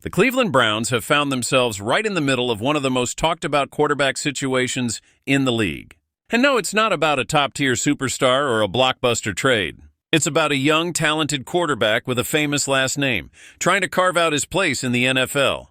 The Cleveland Browns have found themselves right in the middle of one of the most talked about quarterback situations in the league. And no, it's not about a top-tier superstar or a blockbuster trade. It's about a young, talented quarterback with a famous last name, trying to carve out his place in the NFL.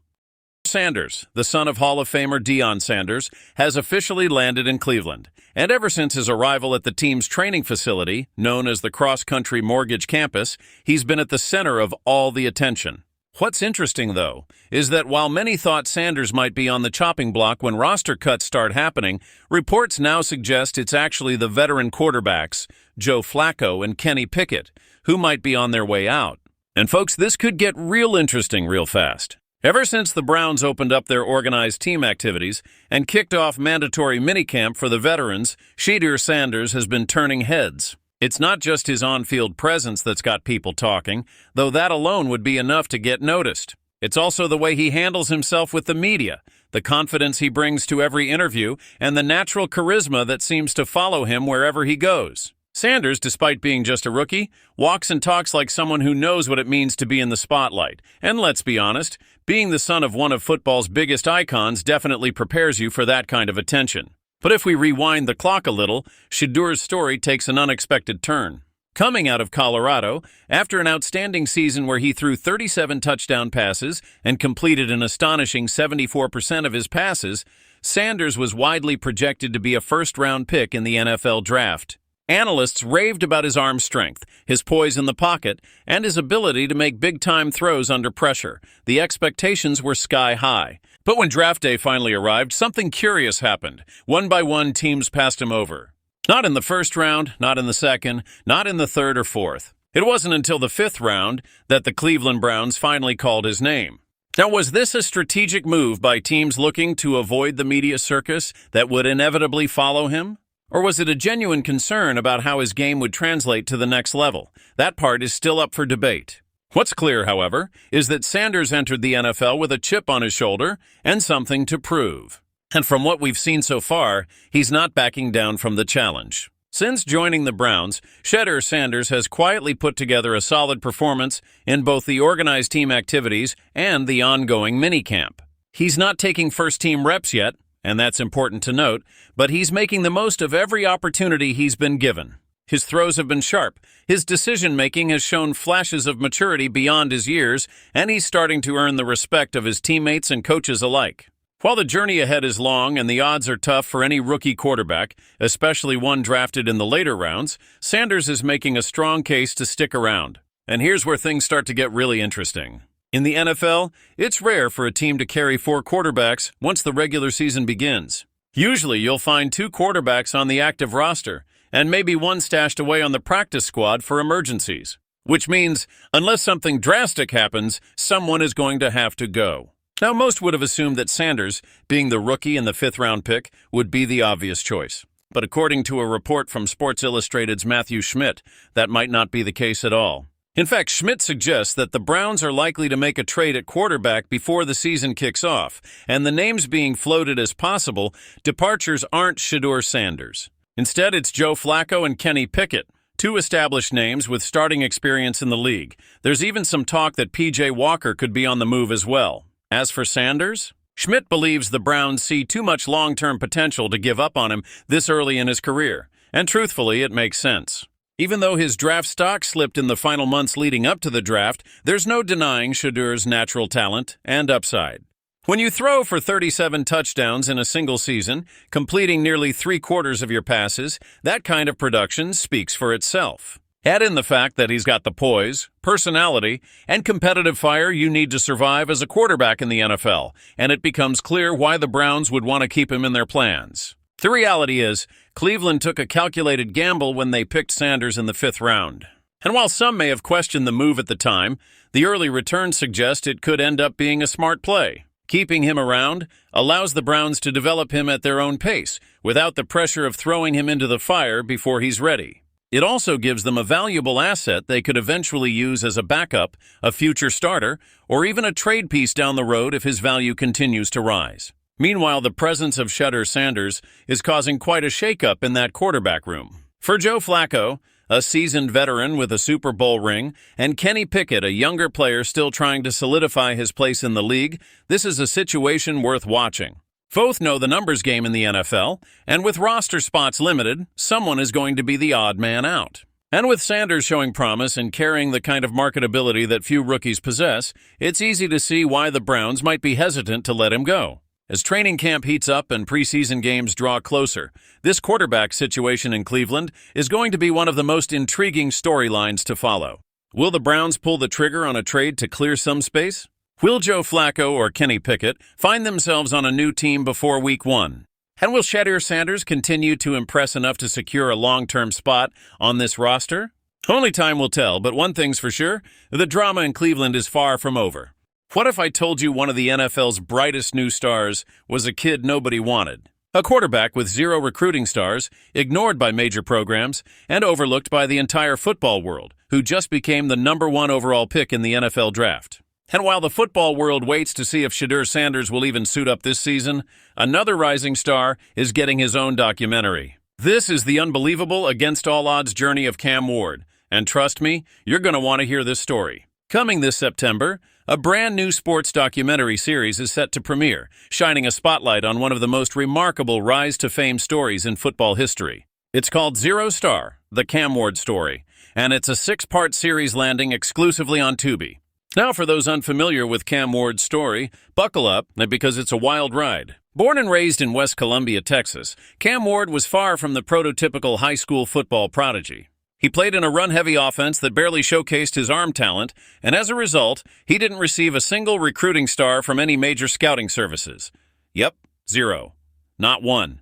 Sanders, the son of Hall of Famer Deion Sanders, has officially landed in Cleveland. And ever since his arrival at the team's training facility, known as the Cross Country Mortgage Campus, he's been at the center of all the attention. What's interesting, though, is that while many thought Sanders might be on the chopping block when roster cuts start happening, reports now suggest it's actually the veteran quarterbacks, Joe Flacco and Kenny Pickett, who might be on their way out. And folks, this could get real interesting real fast. Ever since the Browns opened up their organized team activities and kicked off mandatory minicamp for the veterans, Shedeur Sanders has been turning heads. It's not just his on-field presence that's got people talking, though that alone would be enough to get noticed. It's also the way he handles himself with the media, the confidence he brings to every interview, and the natural charisma that seems to follow him wherever he goes. Sanders, despite being just a rookie, walks and talks like someone who knows what it means to be in the spotlight. And let's be honest, being the son of one of football's biggest icons definitely prepares you for that kind of attention. But if we rewind the clock a little, Shedeur's story takes an unexpected turn. Coming out of Colorado, after an outstanding season where he threw 37 touchdown passes and completed an astonishing 74% of his passes, Sanders was widely projected to be a first-round pick in the NFL draft. Analysts raved about his arm strength, his poise in the pocket, and his ability to make big-time throws under pressure. The expectations were sky-high. But when draft day finally arrived, something curious happened. One by one, teams passed him over. Not in the first round, not in the second, not in the third or fourth. It wasn't until the fifth round that the Cleveland Browns finally called his name. Now, was this a strategic move by teams looking to avoid the media circus that would inevitably follow him? Or was it a genuine concern about how his game would translate to the next level? That part is still up for debate. What's clear, however, is that Sanders entered the NFL with a chip on his shoulder and something to prove. And from what we've seen so far, he's not backing down from the challenge. Since joining the Browns, Shedeur Sanders has quietly put together a solid performance in both the organized team activities and the ongoing minicamp. He's not taking first-team reps yet, and that's important to note, but he's making the most of every opportunity he's been given. His throws have been sharp, his decision-making has shown flashes of maturity beyond his years, and he's starting to earn the respect of his teammates and coaches alike. While the journey ahead is long and the odds are tough for any rookie quarterback, especially one drafted in the later rounds, Sanders is making a strong case to stick around. And here's where things start to get really interesting. In the NFL, it's rare for a team to carry 4 quarterbacks once the regular season begins. Usually, you'll find 2 quarterbacks on the active roster, and maybe one stashed away on the practice squad for emergencies. Which means, unless something drastic happens, someone is going to have to go. Now, most would have assumed that Sanders, being the rookie and the 5th-round pick, would be the obvious choice. But according to a report from Sports Illustrated's Matthew Schmidt, that might not be the case at all. In fact, Schmidt suggests that the Browns are likely to make a trade at quarterback before the season kicks off, and the names being floated as possible departures aren't Shedeur Sanders. Instead, it's Joe Flacco and Kenny Pickett, 2 established names with starting experience in the league. There's even some talk that P.J. Walker could be on the move as well. As for Sanders, Schmidt believes the Browns see too much long-term potential to give up on him this early in his career, and truthfully, it makes sense. Even though his draft stock slipped in the final months leading up to the draft, there's no denying Shedeur's natural talent and upside. When you throw for 37 touchdowns in a single season, completing nearly 3/4 of your passes, that kind of production speaks for itself. Add in the fact that he's got the poise, personality, and competitive fire you need to survive as a quarterback in the NFL, and it becomes clear why the Browns would want to keep him in their plans. The reality is, Cleveland took a calculated gamble when they picked Sanders in the 5th round. And while some may have questioned the move at the time, the early returns suggest it could end up being a smart play. Keeping him around allows the Browns to develop him at their own pace, without the pressure of throwing him into the fire before he's ready. It also gives them a valuable asset they could eventually use as a backup, a future starter, or even a trade piece down the road if his value continues to rise. Meanwhile, the presence of Shedeur Sanders is causing quite a shakeup in that quarterback room. For Joe Flacco, a seasoned veteran with a Super Bowl ring, and Kenny Pickett, a younger player still trying to solidify his place in the league, this is a situation worth watching. Both know the numbers game in the NFL, and with roster spots limited, someone is going to be the odd man out. And with Sanders showing promise and carrying the kind of marketability that few rookies possess, it's easy to see why the Browns might be hesitant to let him go. As training camp heats up and preseason games draw closer, this quarterback situation in Cleveland is going to be one of the most intriguing storylines to follow. Will the Browns pull the trigger on a trade to clear some space? Will Joe Flacco or Kenny Pickett find themselves on a new team before Week 1? And will Shedeur Sanders continue to impress enough to secure a long-term spot on this roster? Only time will tell, but one thing's for sure, the drama in Cleveland is far from over. What if I told you one of the NFL's brightest new stars was a kid nobody wanted? A quarterback with 0 recruiting stars, ignored by major programs, and overlooked by the entire football world, who just became the #1 overall pick in the NFL draft. And while the football world waits to see if Shedeur Sanders will even suit up this season, another rising star is getting his own documentary. This is the unbelievable against-all-odds journey of Cam Ward, and trust me, you're going to want to hear this story. Coming this September, a brand new sports documentary series is set to premiere, shining a spotlight on one of the most remarkable rise-to-fame stories in football history. It's called Zero Star, The Cam Ward Story, and it's a 6-part series landing exclusively on Tubi. Now, for those unfamiliar with Cam Ward's story, buckle up, because it's a wild ride. Born and raised in West Columbia, Texas, Cam Ward was far from the prototypical high school football prodigy. He played in a run-heavy offense that barely showcased his arm talent, and as a result, he didn't receive a single recruiting star from any major scouting services. Yep, 0. Not one.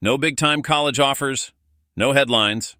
No big-time college offers, no headlines,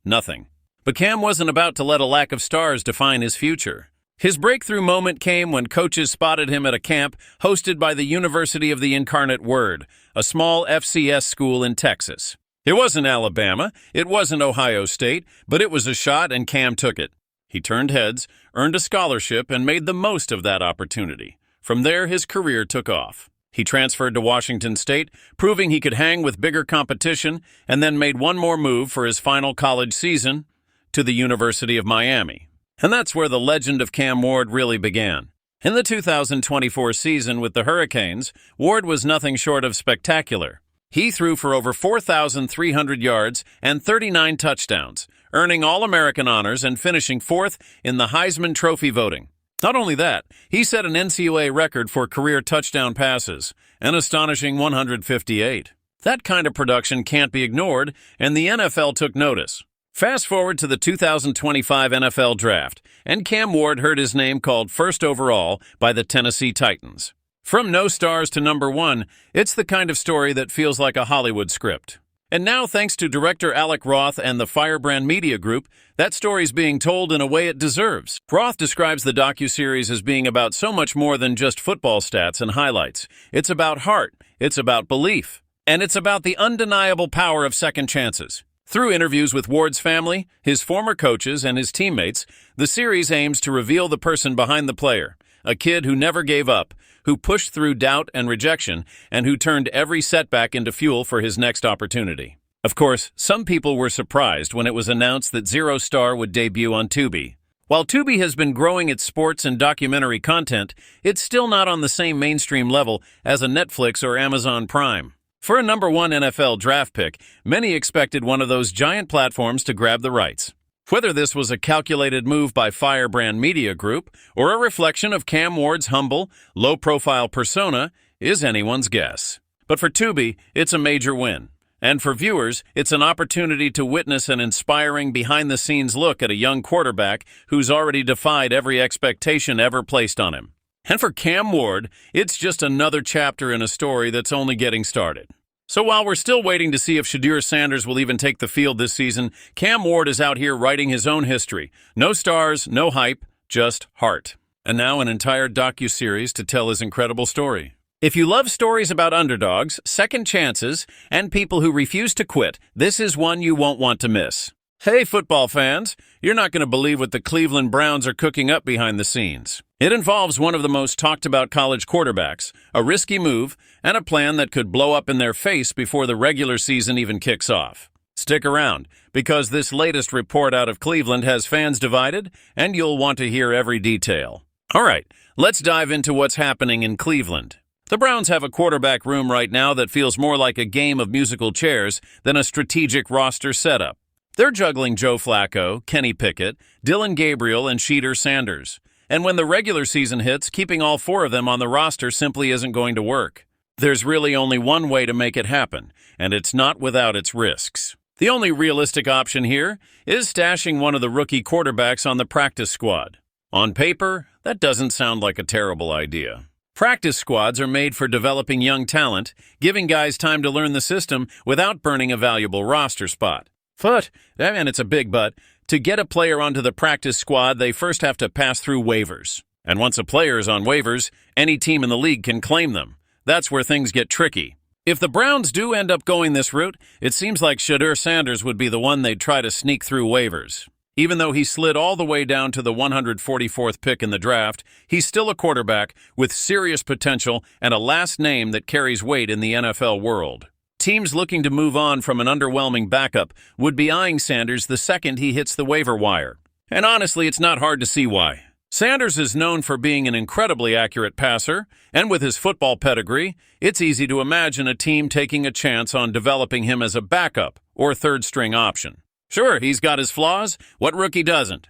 nothing. But Cam wasn't about to let a lack of stars define his future. His breakthrough moment came when coaches spotted him at a camp hosted by the University of the Incarnate Word, a small FCS school in Texas. It wasn't Alabama, it wasn't Ohio State, but it was a shot and Cam took it. He turned heads, earned a scholarship, and made the most of that opportunity. From there, his career took off. He transferred to Washington State, proving he could hang with bigger competition, and then made one more move for his final college season, to the University of Miami. And that's where the legend of Cam Ward really began. In the 2024 season with the Hurricanes, Ward was nothing short of spectacular. He threw for over 4,300 yards and 39 touchdowns, earning All-American honors and finishing 4th in the Heisman Trophy voting. Not only that, he set an NCAA record for career touchdown passes, an astonishing 158. That kind of production can't be ignored, and the NFL took notice. Fast forward to the 2025 NFL Draft, and Cam Ward heard his name called first overall by the Tennessee Titans. From no stars to #1, it's the kind of story that feels like a Hollywood script. And now, thanks to director Alec Roth and the Firebrand Media Group, that story's being told in a way it deserves. Roth describes the docuseries as being about so much more than just football stats and highlights. It's about heart, it's about belief, and it's about the undeniable power of second chances. Through interviews with Ward's family, his former coaches, and his teammates, the series aims to reveal the person behind the player, a kid who never gave up, who pushed through doubt and rejection, and who turned every setback into fuel for his next opportunity. Of course, some people were surprised when it was announced that Zero Star would debut on Tubi. While Tubi has been growing its sports and documentary content, it's still not on the same mainstream level as a Netflix or Amazon Prime. For a #1 NFL draft pick, many expected one of those giant platforms to grab the rights. Whether this was a calculated move by Firebrand Media Group or a reflection of Cam Ward's humble, low-profile persona is anyone's guess. But for Tubi, it's a major win. And for viewers, it's an opportunity to witness an inspiring behind-the-scenes look at a young quarterback who's already defied every expectation ever placed on him. And for Cam Ward, it's just another chapter in a story that's only getting started. So while we're still waiting to see if Shedeur Sanders will even take the field this season, Cam Ward is out here writing his own history. No stars, no hype, just heart. And now an entire docuseries to tell his incredible story. If you love stories about underdogs, second chances, and people who refuse to quit, this is one you won't want to miss. Hey, football fans, you're not going to believe what the Cleveland Browns are cooking up behind the scenes. It involves one of the most talked-about college quarterbacks, a risky move, and a plan that could blow up in their face before the regular season even kicks off. Stick around, because this latest report out of Cleveland has fans divided, and you'll want to hear every detail. All right, let's dive into what's happening in Cleveland. The Browns have a quarterback room right now that feels more like a game of musical chairs than a strategic roster setup. They're juggling Joe Flacco, Kenny Pickett, Dillon Gabriel, and Shedeur Sanders. And when the regular season hits, keeping all four of them on the roster simply isn't going to work. There's really only one way to make it happen, and it's not without its risks. The only realistic option here is stashing one of the rookie quarterbacks on the practice squad. On paper, that doesn't sound like a terrible idea. Practice squads are made for developing young talent, giving guys time to learn the system without burning a valuable roster spot. But, and it's a big but, to get a player onto the practice squad, they first have to pass through waivers. And once a player is on waivers, any team in the league can claim them. That's where things get tricky. If the Browns do end up going this route, it seems like Shedeur Sanders would be the one they'd try to sneak through waivers. Even though he slid all the way down to the 144th pick in the draft, he's still a quarterback with serious potential and a last name that carries weight in the NFL world. Teams looking to move on from an underwhelming backup would be eyeing Sanders the second he hits the waiver wire. And honestly, it's not hard to see why. Sanders is known for being an incredibly accurate passer, and with his football pedigree, it's easy to imagine a team taking a chance on developing him as a backup or third-string option. Sure, he's got his flaws. What rookie doesn't?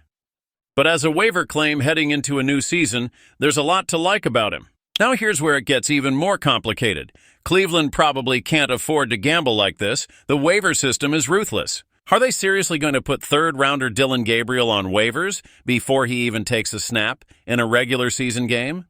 But as a waiver claim heading into a new season, there's a lot to like about him. Now here's where it gets even more complicated. Cleveland probably can't afford to gamble like this. The waiver system is ruthless. Are they seriously going to put third-rounder Dillon Gabriel on waivers before he even takes a snap in a regular season game?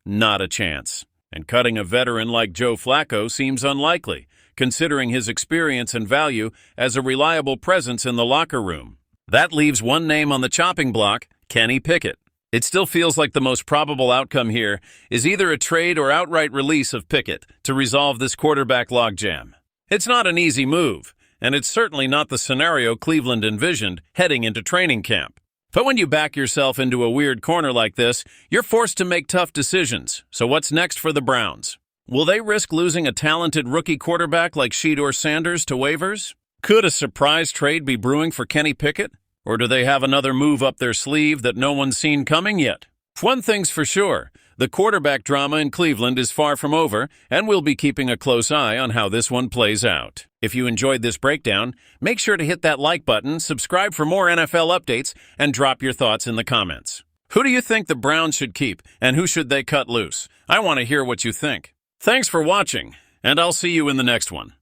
Not a chance. And cutting a veteran like Joe Flacco seems unlikely, considering his experience and value as a reliable presence in the locker room. That leaves one name on the chopping block, Kenny Pickett. It still feels like the most probable outcome here is either a trade or outright release of Pickett to resolve this quarterback logjam. It's not an easy move, and it's certainly not the scenario Cleveland envisioned heading into training camp. But when you back yourself into a weird corner like this, you're forced to make tough decisions. So what's next for the Browns? Will they risk losing a talented rookie quarterback like Shedeur Sanders to waivers? Could a surprise trade be brewing for Kenny Pickett? Or do they have another move up their sleeve that no one's seen coming yet? One thing's for sure, the quarterback drama in Cleveland is far from over, and we'll be keeping a close eye on how this one plays out. If you enjoyed this breakdown, make sure to hit that like button, subscribe for more NFL updates, and drop your thoughts in the comments. Who do you think the Browns should keep, and who should they cut loose? I want to hear what you think. Thanks for watching, and I'll see you in the next one.